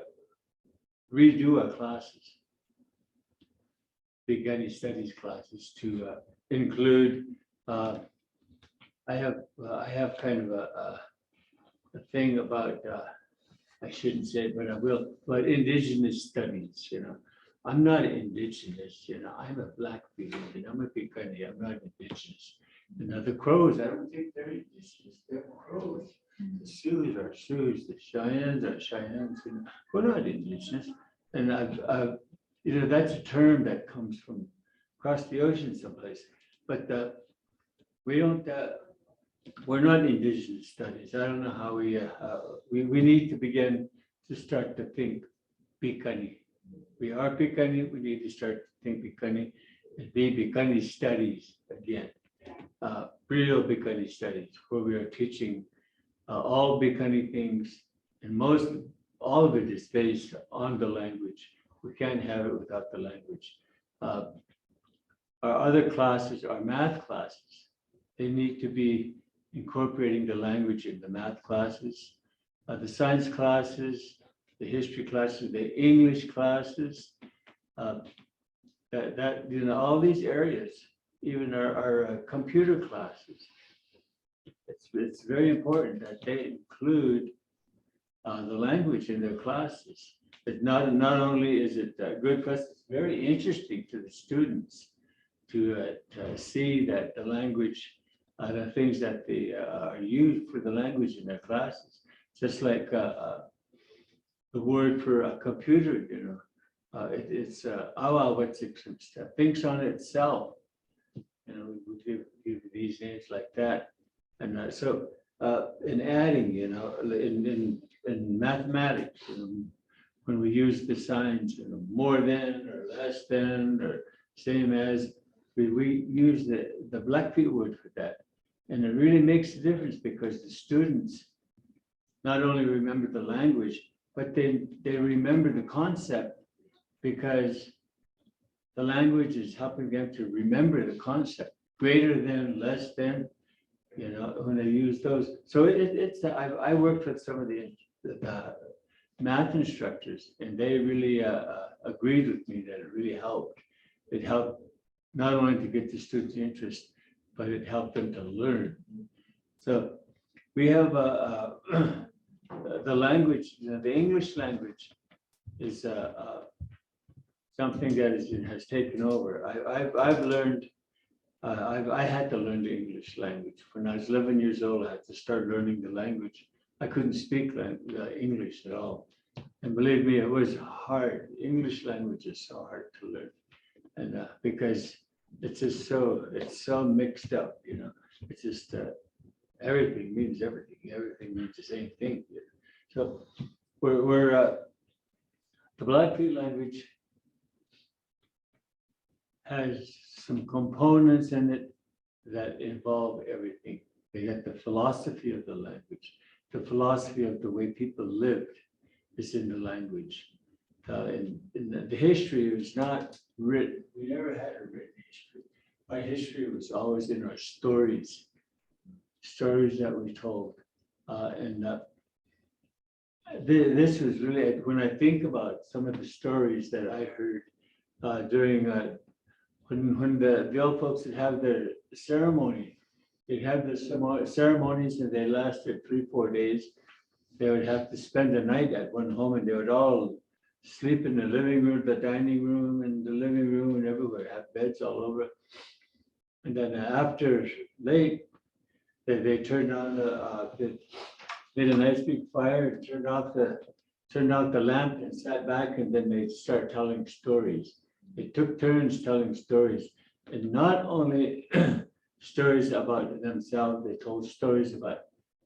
redo our classes, Picani studies classes to include. I have kind of a thing about. I shouldn't say it, but I will. But Indigenous studies, I'm not Indigenous. I'm a Blackfeet. I'm a Picani. I'm not Indigenous. The Crows, I don't think they're Indigenous. They're Crows. The Sioux are Sioux. The Cheyennes are Cheyennes. We're not Indigenous. And I've that's a term that comes from across the ocean someplace. But we don't. We're not Indigenous studies. I don't know how we need to begin to start to think Picani. We are Picani. We need to start to think Picani and be Picani studies again. Real Picani studies where we are teaching all Picani things, and all of it is based on the language. We can't have it without the language. Our other classes, our math classes, they need to be incorporating the language in the math classes, the science classes, the history classes, the English classes, all these areas, even our computer classes. It's very important that they include the language in their classes. But not only is it good for us, it's very interesting to the students to see that the language, the things that they are used for the language in their classes, just like the word for a computer, it's thinks on itself. We give these names like that, and so in adding, in mathematics, when we use the signs, more than or less than or same as, we use the Blackfeet word for that. And it really makes a difference because the students not only remember the language, but they remember the concept because the language is helping them to remember the concept, greater than, less than, when they use those. So I worked with some of the math instructors, and they really agreed with me that it really helped. It helped not only to get the students' interest, but it helped them to learn. So we have the language, the English language is something that has taken over. I've learned, I had to learn the English language. When I was 11 years old, I had to start learning the language. I couldn't speak English at all. And believe me, it was hard. English language is so hard to learn. And because it's just it's so mixed up, it's just everything means everything. Everything means the same thing. So we're the Blackfeet language has some components in it that involve everything. They got the philosophy of the language, the philosophy of the way people lived is in the language. And the history was not written. We never had a written history. Our history was always in our stories that we told. This was really, when I think about some of the stories that I heard during when the old folks would have their ceremony, they'd have the ceremonies and they lasted 3-4 days. They would have to spend the night at one home, and they would all sleep in the living room, the dining room, and the living room, and everywhere, have beds all over. And then after late, they turned on they made a nice big fire, and turned out the lamp and sat back, and then they'd start telling stories. They took turns telling stories, and not only stories about themselves, they told stories about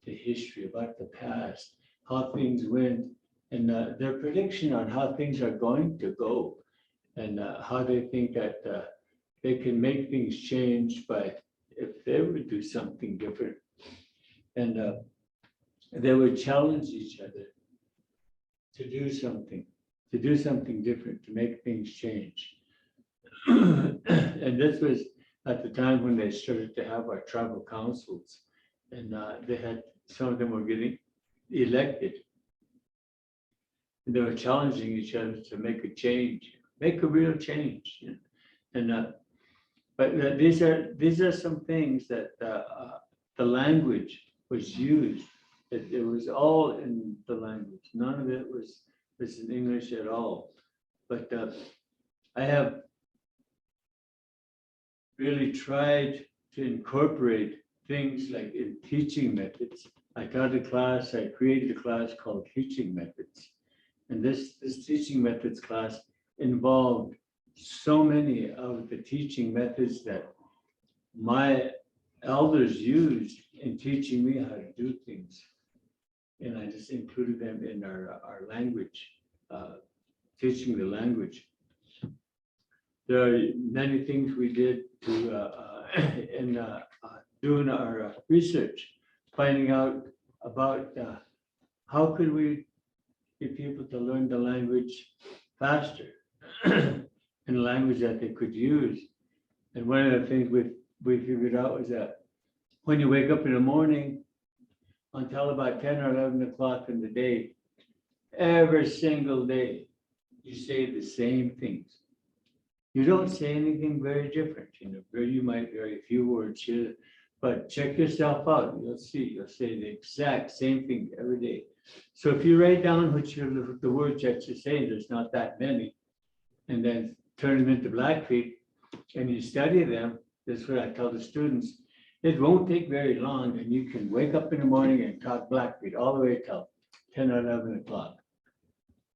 the history, about the past, how things went, and their prediction on how things are going to go, and how they think that they can make things change by if they would do something different. And they would challenge each other to do something different, to make things change. And this was at the time when they started to have our tribal councils. And they had, some of them were getting elected. And they were challenging each other to make a change, make a real change. You know? And but these are some things that the language was used. It was all in the language. None of it was in English at all. But I have really tried to incorporate things like in teaching methods. I taught a class, I created a class called Teaching Methods. And this teaching methods class involved so many of the teaching methods that my elders used in teaching me how to do things. And I just included them in our language, teaching the language. There are many things we did to in doing our research, finding out about how could we get people to learn the language faster in a language that they could use. And one of the things we figured out was that when you wake up in the morning until about 10 or 11 o'clock in the day, every single day, you say the same things. You don't say anything very different, you know, you might vary a few words here, but check yourself out. You'll see, you'll say the exact same thing every day. So if you write down the words that you're saying, there's not that many, and then turn them into Blackfeet and you study them, that's what I tell the students. It won't take very long and you can wake up in the morning and talk Blackfeet all the way till 10 or 11 o'clock.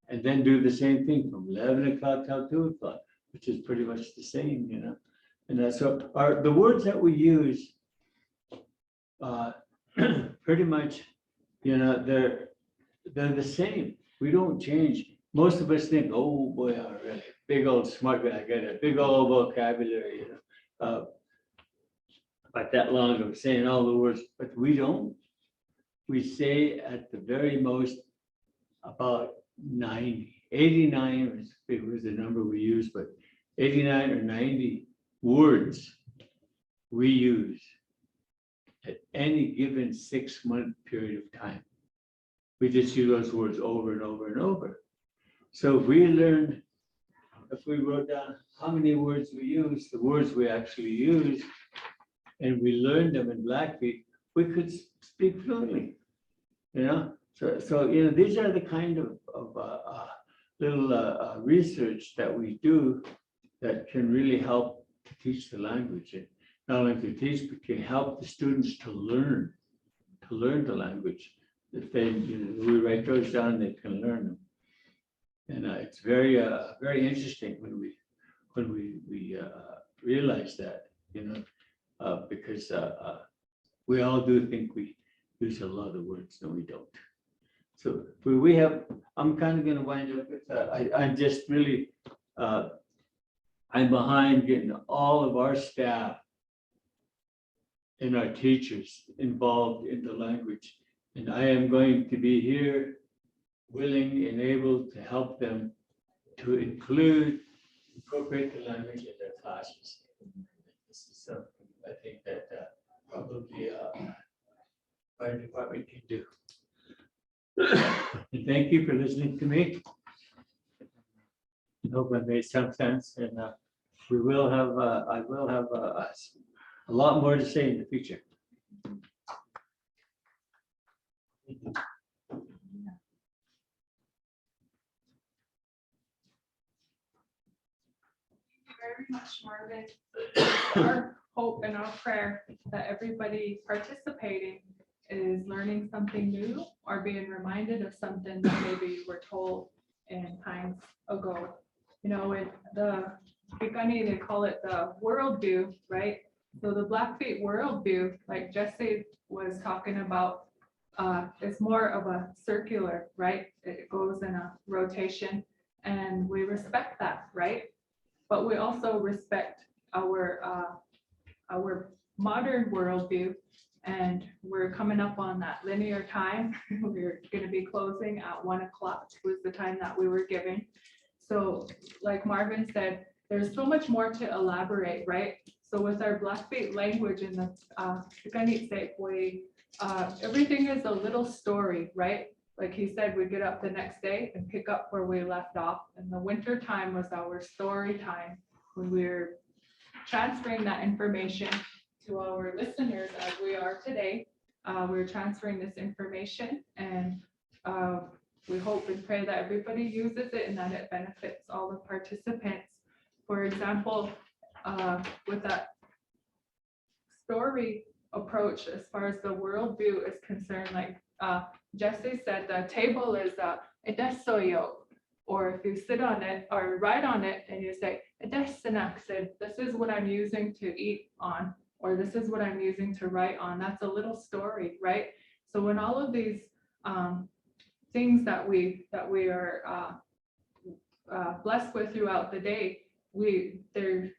And then do the same thing from 11 o'clock till 2 o'clock, which is pretty much the same, you know. And that's what the words that we use, pretty much, you know, they're the same. We don't change. Most of us think, oh boy, I'm really big old smart guy, I got a big old vocabulary, you know. About that long of saying all the words, but we don't. We say at the very most about 90, 89 was the number we use, but 89 or 90 words we use at any given 6-month period of time. We just use those words over and over and over. So if we wrote down how many words we use, the words we actually use, and we learned them in Blackfeet, we could speak fluently, you know? So you know, these are the kind of little research that we do that can really help to teach the language. And not only to teach, but can help the students to learn the language. If they, you know, we write those down, they can learn them. And it's very interesting when we realize that, you know, because we all do think we use a lot of words, no, we don't. So we have, I'm kind of going to wind up with, I'm just really, I'm behind getting all of our staff and our teachers involved in the language. And I am going to be here willing and able to help them to incorporate the language in their classes. This is something I think that probably our department can do. And thank you for listening to me. I hope I made some sense, and we will have I will have a lot more to say in the future.
Very much, Marvin. Our hope and our prayer that everybody participating is learning something new or being reminded of something that maybe you were told in times ago. You know, in the beginning, they call it the worldview, right? So the Blackfeet worldview, like Jesse was talking about, is more of a circular, right? It goes in a rotation, and we respect that, right? But we also respect our modern worldview, and we're coming up on that linear time. We're going to be closing at 1 o'clock was the time that we were given. So like Marvin said, there's so much more to elaborate, right? So with our Blackfeet language in the Pikanitse way, everything is a little story, right? Like he said, we get up the next day and pick up where we left off. And the winter time was our story time when we're transferring that information to our listeners as we are today. We're transferring this information, and we hope and pray that everybody uses it and that it benefits all the participants. For example, with that story approach, as far as the worldview is concerned, like Jesse said, the table is DesRosier, or if you sit on it or write on it and you say, this is what I'm using to eat on, or this is what I'm using to write on. That's a little story, right? So when all of these things that we are blessed with throughout the day, their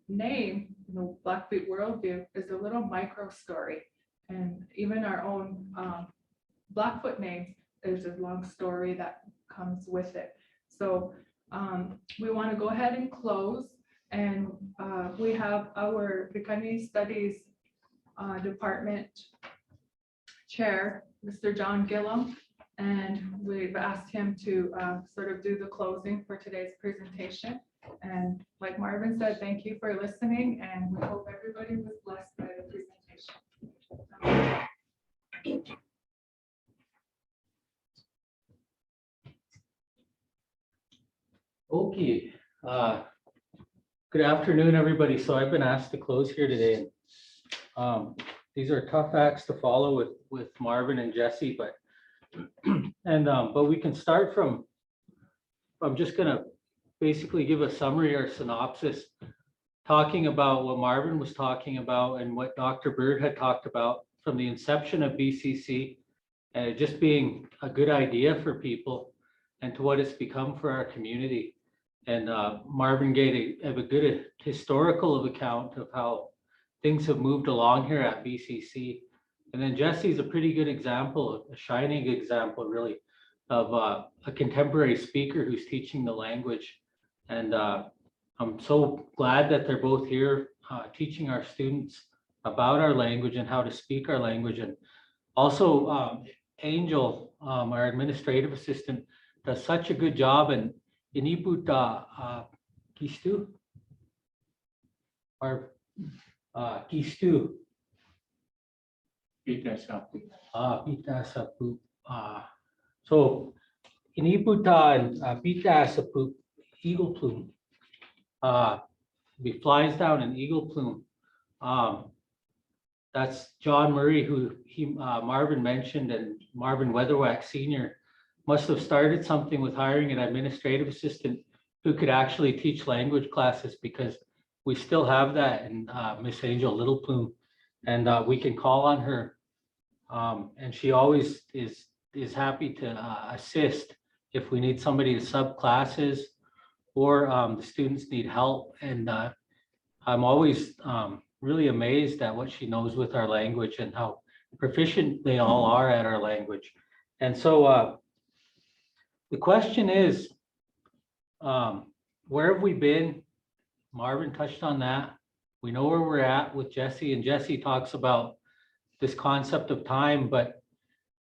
name, the Blackfeet worldview, is a little micro story, and even our own Blackfoot name, there's a long story that comes with it. So we want to go ahead and close, and we have our Pikanese Studies Department Chair, Mr. John Gilham, and we've asked him to sort of do the closing for today's presentation. And like Marvin said, thank you for listening, and we hope everybody was blessed by the presentation.
Okay, good afternoon, everybody. So I've been asked to close here today. These are tough acts to follow with Marvin and Jesse, but we can start from. I'm just gonna basically give a summary or synopsis, talking about what Marvin was talking about and what Dr. Bird had talked about from the inception of BCC, and it just being a good idea for people, and to what it's become for our community. And Marvin gave a good historical account of how things have moved along here at BCC. And then Jesse's a pretty good example, a shining example really, of a contemporary speaker who's teaching the language. And I'm so glad that they're both here teaching our students about our language and how to speak our language. And also Angel, our administrative assistant, does such a good job in Iputa Kistu or Kistu. Pita Sapu. So in Iputa and Pita Sapu, eagle plume. He flies down an eagle plume. That's John Murray, who Marvin mentioned, and Marvin Weatherwax Sr. must have started something with hiring an administrative assistant who could actually teach language classes, because we still have that in Miss Angel Little Plume, and we can call on her, and she always is happy to assist if we need somebody to sub classes or the students need help. And I'm always really amazed at what she knows with our language and how proficient they all are at our language. And so the question is, where have we been? Marvin touched on that. We know where we're at with Jesse, and Jesse talks about this concept of time, but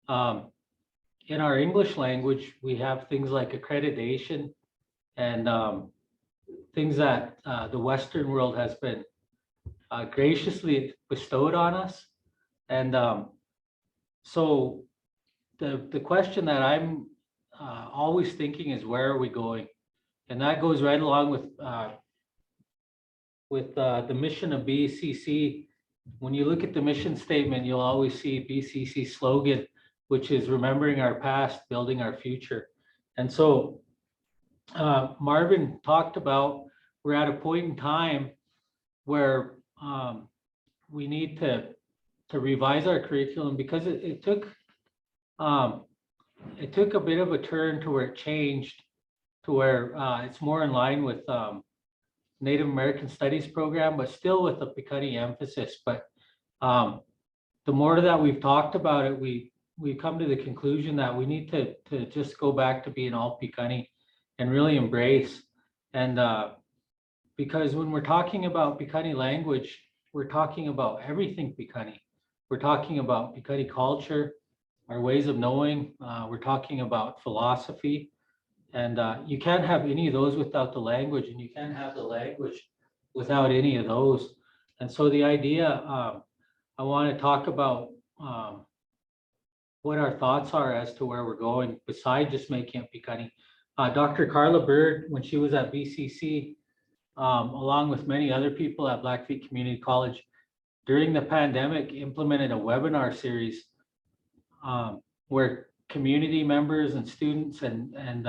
in our English language, we have things like accreditation and things that the Western world has been graciously bestowed on us. And so the question that I'm always thinking is, where are we going? And that goes right along with the mission of BCC. When you look at the mission statement, you'll always see BCC slogan, which is remembering our past, building our future. And so Marvin talked about, we're at a point in time where we need to revise our curriculum, because it took a bit of a turn to where it changed to where it's more in line with Native American Studies program, but still with a Piikani emphasis. But the more that we've talked about it, we come to the conclusion that we need to just go back to being all Piikani and really embrace. And because when we're talking about Piikani language, we're talking about everything Piikani. We're talking about Piikani culture, our ways of knowing. We're talking about philosophy. And you can't have any of those without the language, and you can't have the language without any of those. And so the idea, I want to talk about what our thoughts are as to where we're going, besides just making it Piikani. Dr. Carla Bird, when she was at BCC, along with many other people at Blackfeet Community College, during the pandemic, implemented a webinar series where community members and students and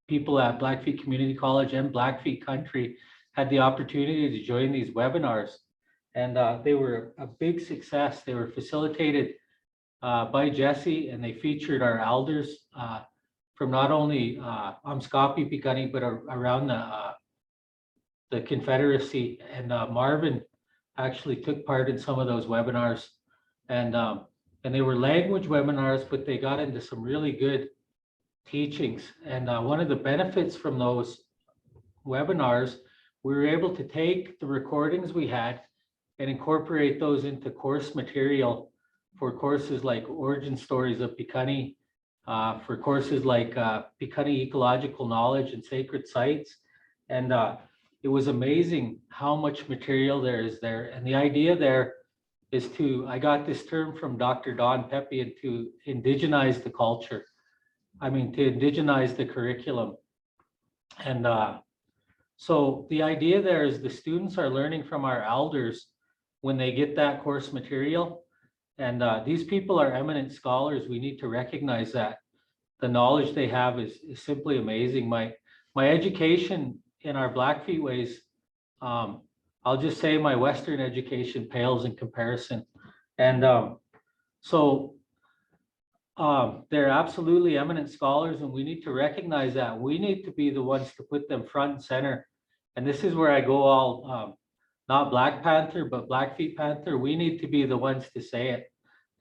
people at Blackfeet Community College and Blackfeet Country had the opportunity to join these webinars. And they were a big success. They were facilitated by Jesse, and they featured our elders from not only Amskapi Piikani, but around the Confederacy. And Marvin actually took part in some of those webinars. And they were language webinars, but they got into some really good teachings. And one of the benefits from those webinars, we were able to take the recordings we had and incorporate those into course material for courses like Origin Stories of Piikani, for courses like Piikani Ecological Knowledge and Sacred Sites. And it was amazing how much material there is there. And the idea there is I got this term from Dr. Don Peppian, to indigenize the culture. I mean, to indigenize the curriculum. And so the idea there is the students are learning from our elders when they get that course material. And these people are eminent scholars. We need to recognize that. The knowledge they have is simply amazing. My education in our Blackfeet ways, I'll just say my Western education pales in comparison. And so they're absolutely eminent scholars, and we need to recognize that. We need to be the ones to put them front and center. And this is where I go all, not Black Panther, but Blackfeet Panther. We need to be the ones to say it.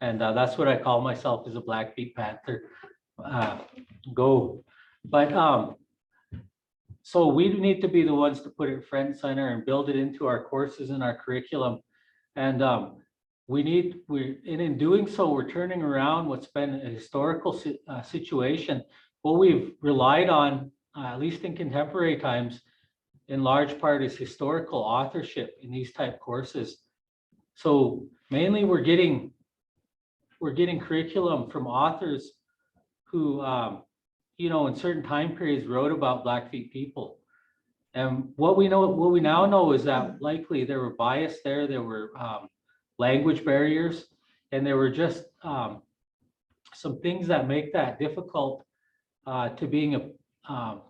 And that's what I call myself, as a Blackfeet Panther. Go. But so we need to be the ones to put it front and center and build it into our courses and our curriculum. And in doing so, we're turning around what's been a historical situation. What we've relied on, at least in contemporary times, in large part, is historical authorship in these type courses. So mainly we're getting curriculum from authors who, in certain time periods wrote about Blackfeet people. And what we now know is that likely there were bias there were language barriers, and there were just some things that make that difficult to being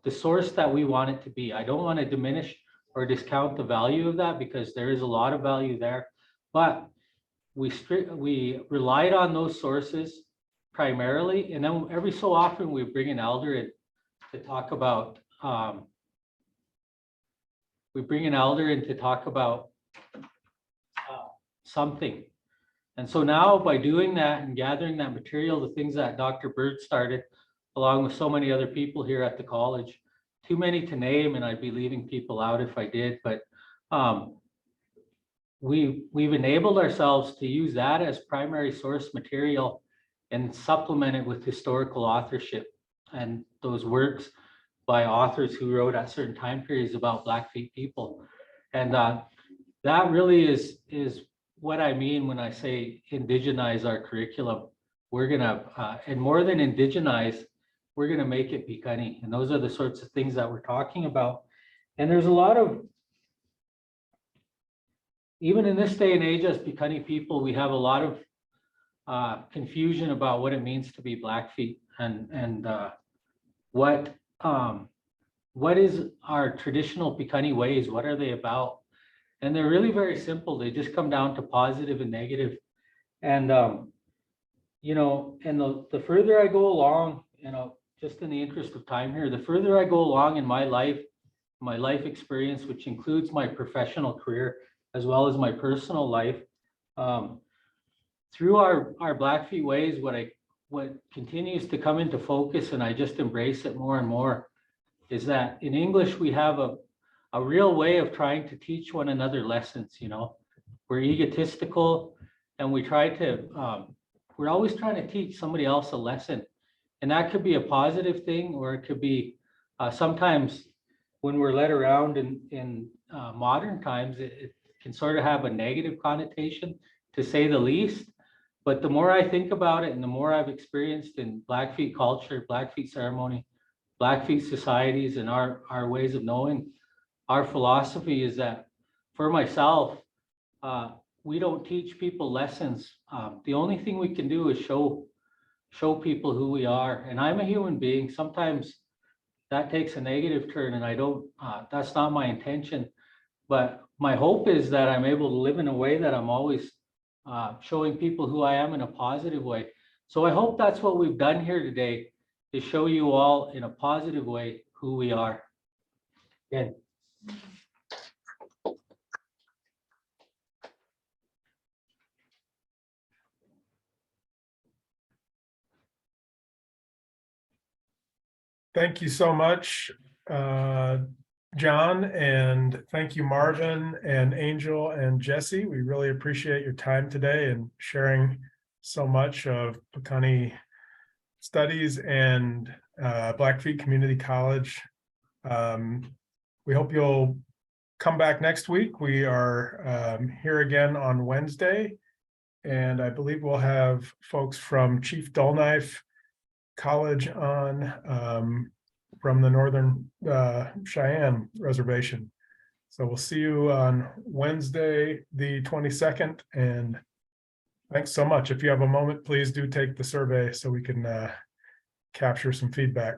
the source that we want it to be. I don't want to diminish or discount the value of that, because there is a lot of value there, but we relied on those sources primarily, and then every so often we bring an elder in to talk about something. And so now, by doing that and gathering that material, the things that Dr. Bird started, along with so many other people here at the college, too many to name, and I'd be leaving people out if I did, but we've enabled ourselves to use that as primary source material and supplement it with historical authorship and those works by authors who wrote at certain time periods about Blackfeet people. And that really is what I mean when I say indigenize our curriculum. We're gonna, and more than indigenize, we're gonna make it Piikani. And those are the sorts of things that we're talking about. And there's a lot of, even in this day and age, as Piikani people, we have a lot of confusion about what it means to be Blackfeet, and what is our traditional Piikani ways? What are they about? And they're really very simple. They just come down to positive and negative. And and the further I go along, just in the interest of time here, the further I go along in my life my life experience, which includes my professional career as well as my personal life. Through our Blackfeet ways, what continues to come into focus, and I just embrace it more and more, is that in English we have a real way of trying to teach one another lessons. We're egotistical, and we're always trying to teach somebody else a lesson, and that could be a positive thing, or it could be sometimes when we're led around in modern times, it can sort of have a negative connotation, to say the least. But the more I think about it, and the more I've experienced in Blackfeet culture, Blackfeet ceremony, Blackfeet societies, and our ways of knowing, our philosophy is that, for myself, we don't teach people lessons. The only thing we can do is show people who we are. And I'm a human being. Sometimes that takes a negative turn, and I don't, that's not my intention. But my hope is that I'm able to live in a way that I'm always showing people who I am in a positive way. So I hope that's what we've done here today, is show you all in a positive way who we are. Again.
Thank you so much, John, and thank you, Marvin and Angel and Jesse. We really appreciate your time today and sharing so much of Piikani studies and Blackfeet Community College. We hope you'll come back next week. We are here again on Wednesday, and I believe we'll have folks from Chief Dullknife College on from the Northern Cheyenne Reservation. So we'll see you on Wednesday, the 22nd, and thanks so much. If you have a moment, please do take the survey so we can capture some feedback.